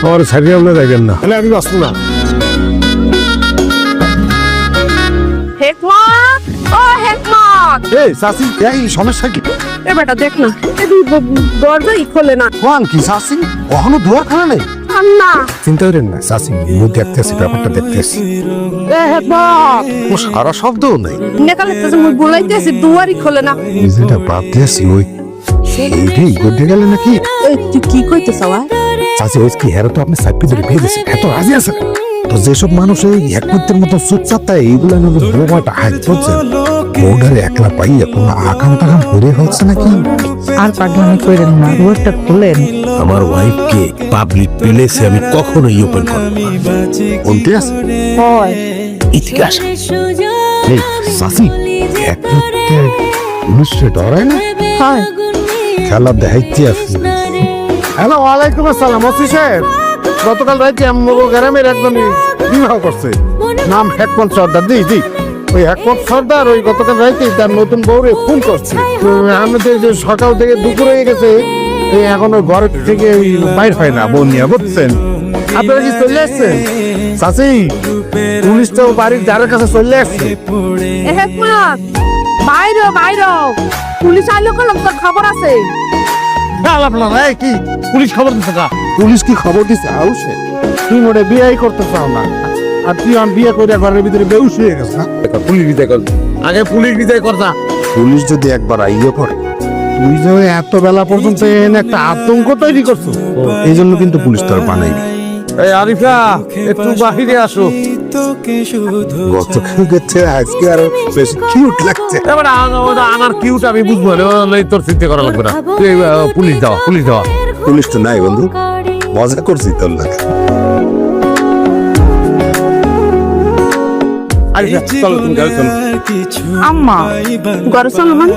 আমার ছাড়িয়ে আমরা যাইবেন না, তাহলে আমি বাঁচবো না। হেকমত, ও হেকমত, এই চাচি, এই সমস্যা কি? এ বেটা দেখ না, দরজাই খোলে না। কোন কি চাচি, কখনো দুয়ার খোলা নেই? না চিন্তা করেন না চাচি, আমি দেখতেছি, ব্যাপারটা দেখতেছি। এ হেকমত, ও সারা শব্দও নেই। নেকালে তো মুই বলাইতেছি দুয়ারই খোলে না। এই যেটা ভাব দিয়েছি ওই সেইটাই গড়ে গেলে নাকি? এই তুই কি কইতেছ ভাই? চাচি ওই কি হেরা তো আপনি সাইপি ধরে পেয়ে দিয়েছেন, এত রাজি আছে তো। যেসব মানুষ এই একমতের মতো চুপচাপ তাই এইগুলো বোমাটা হাই করছে, বউডারে একলা পাইয়া কোনো আকাম টাকাম করে হচ্ছে নাকি? আর পাগলামি করেন না, দুয়ারটা খুলেন। আমার ওয়াইফকে পাবলিক প্লেসে আমি কখনোই ওপেন করব না। বলতে আছে হয় ইতিহাস এই চাচি একমতে নিশ্চয় ডরায় না? হয় খেলা দেখাইতে আছে। হ্যালো, ওয়ালাইকুম আসসালাম। ওসি সাহেব, গতকাল রাতে আমার গ্রামের একজনই বিবাহ করছে, নাম হেকমত সর্দার। জি জি, ওই হেকমত সর্দার ওই গতকাল রাতে তার নতুন বউরে ফোন করছে। আমাদের যে সকাল থেকে দুপুর হয়ে গেছে, এই এখন ওই ঘর থেকে ওই বাইর হয় না বউ নিয়ে, বুঝছেন? আপনারা কি চলে আসছেন? চাচি, পুলিশটাও বাড়ির দ্বারের কাছে চলে আসছে। এ হেকমত, বাইরে বাইরে, পুলিশ আইলো কলম, তোর খবর আছে? কি পুলিশ খবর দিচ্ছে? পুলিশ কি খবর দিচ্ছে? আউসে তুই মোটে বিয়ে করতে চাও না, আর তুই আমি বিয়ে করে ঘরের ভিতরে বেউস হয়ে গেছে। পুলিশ বিদায় কর, আগে পুলিশ বিদায় করতা। পুলিশ যদি একবার আইয়ে পড়ে, তুই যে ওই এত বেলা পর্যন্ত এনে একটা আতঙ্ক তৈরি করছো, এই জন্য কিন্তু পুলিশ তোর বানাই। এই আরিফা, একটু বাহিরে আসো। গতকাল গেছে, আজকে আরো বেশি কিউট লাগছে। এবার আমার কিউট আমি বুঝবো না, তোর চিন্তা করা লাগবে না। তুই পুলিশ দেওয়া, পুলিশ দেওয়া। পুলিশ তো নাই বন্ধু, মজা করছি তোর লাগে। আরিফা চলো, তুমি গাড়ি চলো। আম্মা ঘরে চলো মানে?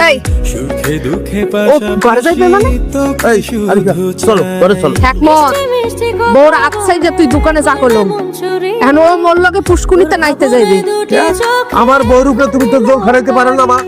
এই ও ঘরে যাইবে মানে? এই আরিফা চলো, ঘরে চলো। হেকমত, বউর আচ্ছাই যে তুই দোকানে যা করলাম, এখন ও মোর লগে পুষ্কুনিতে নাইতে যাইবি। আমার বউর উপরে তুমি তো জোর খারাইতে পারো না মা।